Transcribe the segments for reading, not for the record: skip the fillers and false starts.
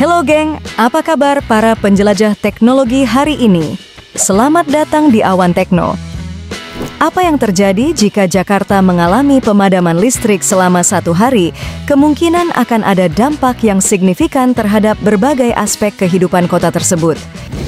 Halo geng, apa kabar para penjelajah teknologi hari ini? Selamat datang di Awan Tekno. Apa yang terjadi jika Jakarta mengalami pemadaman listrik selama 1 hari? Kemungkinan akan ada dampak yang signifikan terhadap berbagai aspek kehidupan kota tersebut.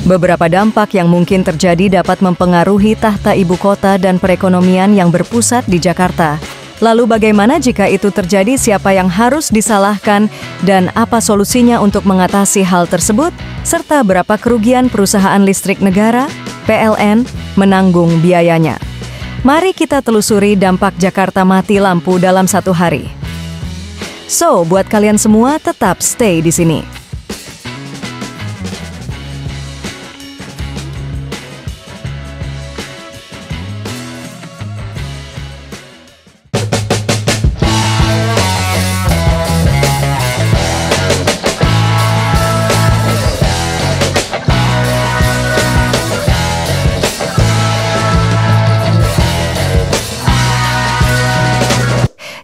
Beberapa dampak yang mungkin terjadi dapat mempengaruhi tahta ibu kota dan perekonomian yang berpusat di Jakarta. Lalu bagaimana jika itu terjadi, siapa yang harus disalahkan, dan apa solusinya untuk mengatasi hal tersebut? Serta berapa kerugian perusahaan listrik negara, PLN, menanggung biayanya. Mari kita telusuri dampak Jakarta mati lampu dalam 1 hari. So, buat kalian semua tetap stay di sini.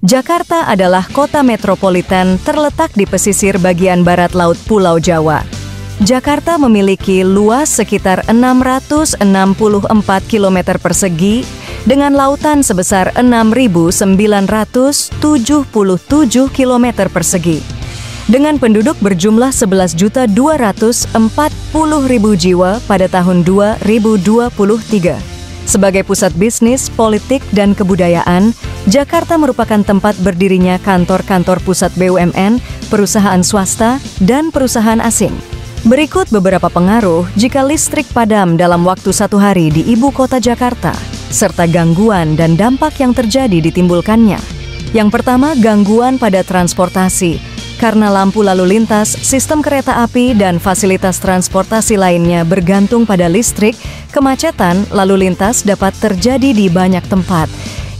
Jakarta adalah kota metropolitan terletak di pesisir bagian barat Laut Pulau Jawa. Jakarta memiliki luas sekitar 664 km persegi dengan lautan sebesar 6.977 km persegi. Dengan penduduk berjumlah 11.240.000 jiwa pada tahun 2023. Sebagai pusat bisnis, politik, dan kebudayaan, Jakarta merupakan tempat berdirinya kantor-kantor pusat BUMN, perusahaan swasta, dan perusahaan asing. Berikut beberapa pengaruh jika listrik padam dalam waktu 1 hari di ibu kota Jakarta, serta gangguan dan dampak yang terjadi ditimbulkannya. Yang pertama, gangguan pada transportasi. Karena lampu lalu lintas, sistem kereta api, dan fasilitas transportasi lainnya bergantung pada listrik, kemacetan lalu lintas dapat terjadi di banyak tempat.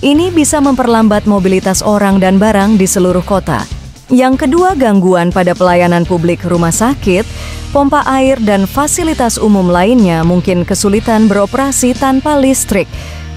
Ini bisa memperlambat mobilitas orang dan barang di seluruh kota. Yang kedua, gangguan pada pelayanan publik rumah sakit, pompa air, dan fasilitas umum lainnya mungkin kesulitan beroperasi tanpa listrik.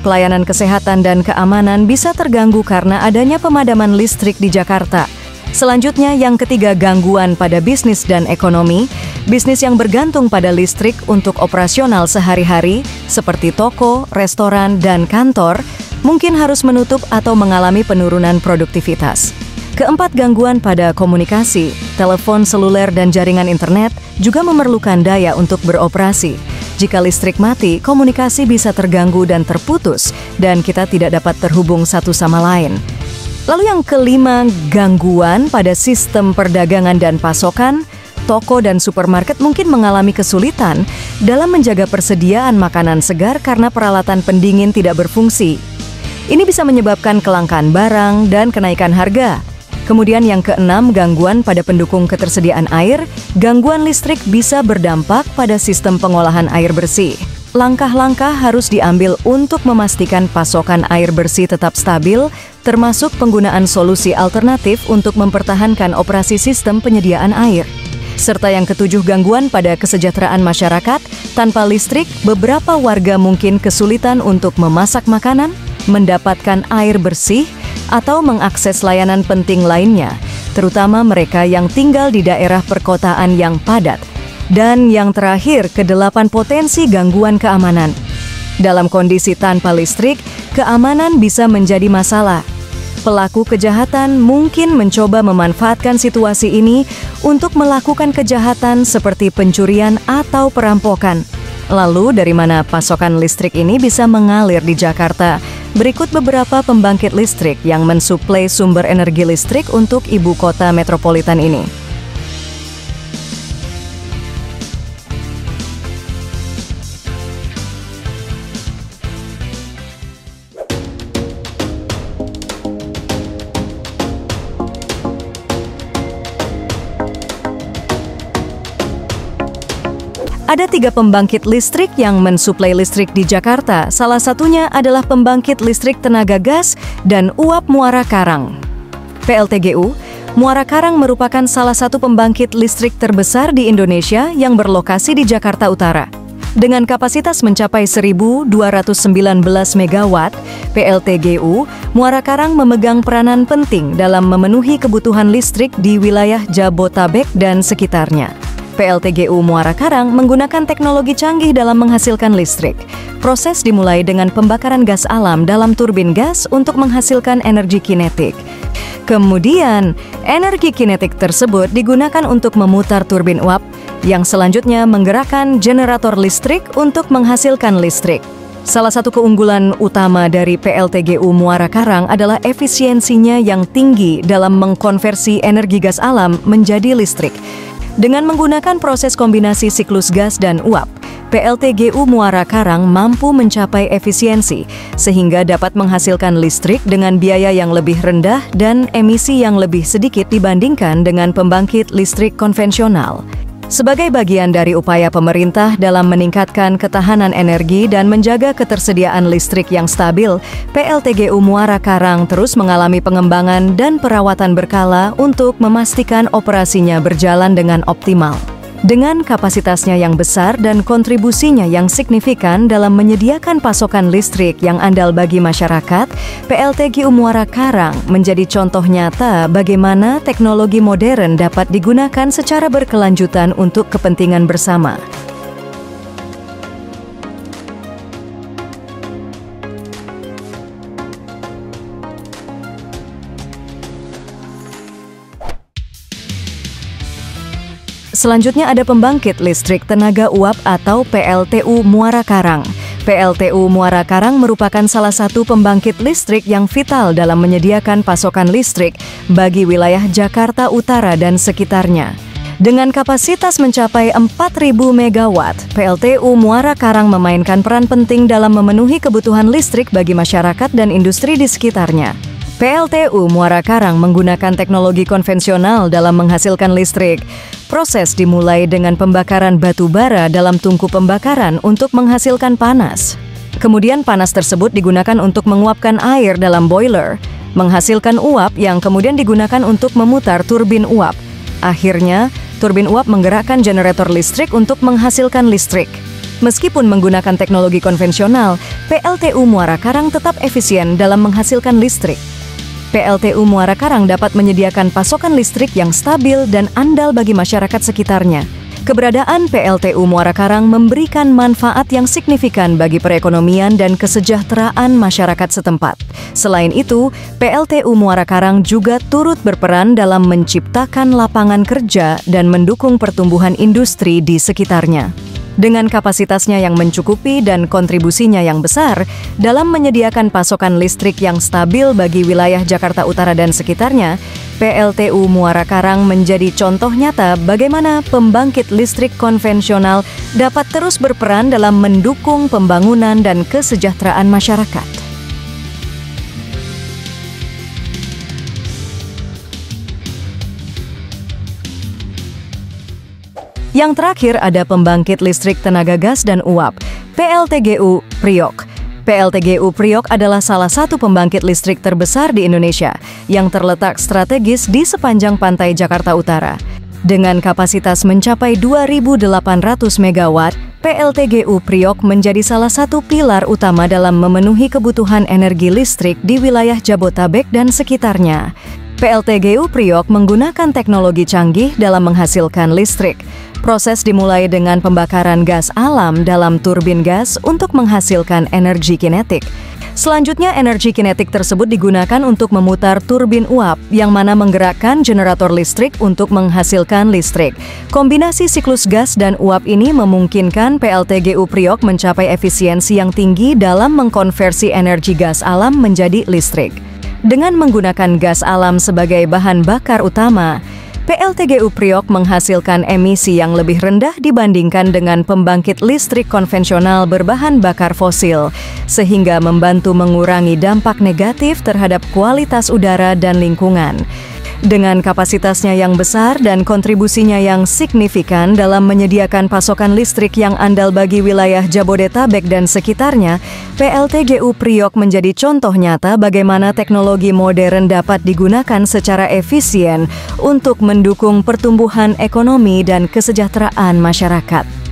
Pelayanan kesehatan dan keamanan bisa terganggu karena adanya pemadaman listrik di Jakarta. Selanjutnya, yang ketiga, gangguan pada bisnis dan ekonomi. Bisnis yang bergantung pada listrik untuk operasional sehari-hari, seperti toko, restoran, dan kantor, mungkin harus menutup atau mengalami penurunan produktivitas. Keempat, gangguan pada komunikasi. Telepon seluler dan jaringan internet juga memerlukan daya untuk beroperasi. Jika listrik mati, komunikasi bisa terganggu dan terputus, dan kita tidak dapat terhubung satu sama lain. Lalu yang kelima, gangguan pada sistem perdagangan dan pasokan. Toko dan supermarket mungkin mengalami kesulitan dalam menjaga persediaan makanan segar karena peralatan pendingin tidak berfungsi. Ini bisa menyebabkan kelangkaan barang dan kenaikan harga. Kemudian yang keenam, gangguan pada pendukung ketersediaan air. Gangguan listrik bisa berdampak pada sistem pengolahan air bersih. Langkah-langkah harus diambil untuk memastikan pasokan air bersih tetap stabil, termasuk penggunaan solusi alternatif untuk mempertahankan operasi sistem penyediaan air. Serta yang ketujuh, gangguan pada kesejahteraan masyarakat. Tanpa listrik, beberapa warga mungkin kesulitan untuk memasak makanan, mendapatkan air bersih, atau mengakses layanan penting lainnya, terutama mereka yang tinggal di daerah perkotaan yang padat. Dan yang terakhir, ke-8, potensi gangguan keamanan. Dalam kondisi tanpa listrik, keamanan bisa menjadi masalah. Pelaku kejahatan mungkin mencoba memanfaatkan situasi ini untuk melakukan kejahatan seperti pencurian atau perampokan. Lalu, dari mana pasokan listrik ini bisa mengalir di Jakarta? Berikut beberapa pembangkit listrik yang mensuplai sumber energi listrik untuk ibu kota metropolitan ini. Ada 3 pembangkit listrik yang mensuplai listrik di Jakarta. Salah satunya adalah pembangkit listrik tenaga gas dan uap Muara Karang. PLTGU, Muara Karang merupakan salah satu pembangkit listrik terbesar di Indonesia yang berlokasi di Jakarta Utara. Dengan kapasitas mencapai 1.219 MW, PLTGU Muara Karang memegang peranan penting dalam memenuhi kebutuhan listrik di wilayah Jabotabek dan sekitarnya. PLTGU Muara Karang menggunakan teknologi canggih dalam menghasilkan listrik. Proses dimulai dengan pembakaran gas alam dalam turbin gas untuk menghasilkan energi kinetik. Kemudian, energi kinetik tersebut digunakan untuk memutar turbin uap, yang selanjutnya menggerakkan generator listrik untuk menghasilkan listrik. Salah satu keunggulan utama dari PLTGU Muara Karang adalah efisiensinya yang tinggi dalam mengkonversi energi gas alam menjadi listrik. Dengan menggunakan proses kombinasi siklus gas dan uap, PLTGU Muara Karang mampu mencapai efisiensi sehingga dapat menghasilkan listrik dengan biaya yang lebih rendah dan emisi yang lebih sedikit dibandingkan dengan pembangkit listrik konvensional. Sebagai bagian dari upaya pemerintah dalam meningkatkan ketahanan energi dan menjaga ketersediaan listrik yang stabil, PLTGU Muara Karang terus mengalami pengembangan dan perawatan berkala untuk memastikan operasinya berjalan dengan optimal. Dengan kapasitasnya yang besar dan kontribusinya yang signifikan dalam menyediakan pasokan listrik yang andal bagi masyarakat, PLTGU Muara Karang menjadi contoh nyata bagaimana teknologi modern dapat digunakan secara berkelanjutan untuk kepentingan bersama. Selanjutnya ada pembangkit listrik tenaga uap atau PLTU Muara Karang. PLTU Muara Karang merupakan salah satu pembangkit listrik yang vital dalam menyediakan pasokan listrik bagi wilayah Jakarta Utara dan sekitarnya. Dengan kapasitas mencapai 4.000 MW, PLTU Muara Karang memainkan peran penting dalam memenuhi kebutuhan listrik bagi masyarakat dan industri di sekitarnya. PLTU Muara Karang menggunakan teknologi konvensional dalam menghasilkan listrik. Proses dimulai dengan pembakaran batu bara dalam tungku pembakaran untuk menghasilkan panas. Kemudian panas tersebut digunakan untuk menguapkan air dalam boiler, menghasilkan uap yang kemudian digunakan untuk memutar turbin uap. Akhirnya, turbin uap menggerakkan generator listrik untuk menghasilkan listrik. Meskipun menggunakan teknologi konvensional, PLTU Muara Karang tetap efisien dalam menghasilkan listrik. PLTU Muara Karang dapat menyediakan pasokan listrik yang stabil dan andal bagi masyarakat sekitarnya. Keberadaan PLTU Muara Karang memberikan manfaat yang signifikan bagi perekonomian dan kesejahteraan masyarakat setempat. Selain itu, PLTU Muara Karang juga turut berperan dalam menciptakan lapangan kerja dan mendukung pertumbuhan industri di sekitarnya. Dengan kapasitasnya yang mencukupi dan kontribusinya yang besar dalam menyediakan pasokan listrik yang stabil bagi wilayah Jakarta Utara dan sekitarnya, PLTU Muara Karang menjadi contoh nyata bagaimana pembangkit listrik konvensional dapat terus berperan dalam mendukung pembangunan dan kesejahteraan masyarakat. Yang terakhir ada pembangkit listrik tenaga gas dan uap, PLTGU Priok. PLTGU Priok adalah salah satu pembangkit listrik terbesar di Indonesia yang terletak strategis di sepanjang pantai Jakarta Utara. Dengan kapasitas mencapai 2.800 MW, PLTGU Priok menjadi salah satu pilar utama dalam memenuhi kebutuhan energi listrik di wilayah Jabotabek dan sekitarnya. PLTGU Priok menggunakan teknologi canggih dalam menghasilkan listrik. Proses dimulai dengan pembakaran gas alam dalam turbin gas untuk menghasilkan energi kinetik. Selanjutnya, energi kinetik tersebut digunakan untuk memutar turbin uap yang mana menggerakkan generator listrik untuk menghasilkan listrik. Kombinasi siklus gas dan uap ini memungkinkan PLTGU Priok mencapai efisiensi yang tinggi dalam mengkonversi energi gas alam menjadi listrik. Dengan menggunakan gas alam sebagai bahan bakar utama, PLTGU Priok menghasilkan emisi yang lebih rendah dibandingkan dengan pembangkit listrik konvensional berbahan bakar fosil, sehingga membantu mengurangi dampak negatif terhadap kualitas udara dan lingkungan. Dengan kapasitasnya yang besar dan kontribusinya yang signifikan dalam menyediakan pasokan listrik yang andal bagi wilayah Jabodetabek dan sekitarnya, PLTGU Priok menjadi contoh nyata bagaimana teknologi modern dapat digunakan secara efisien untuk mendukung pertumbuhan ekonomi dan kesejahteraan masyarakat.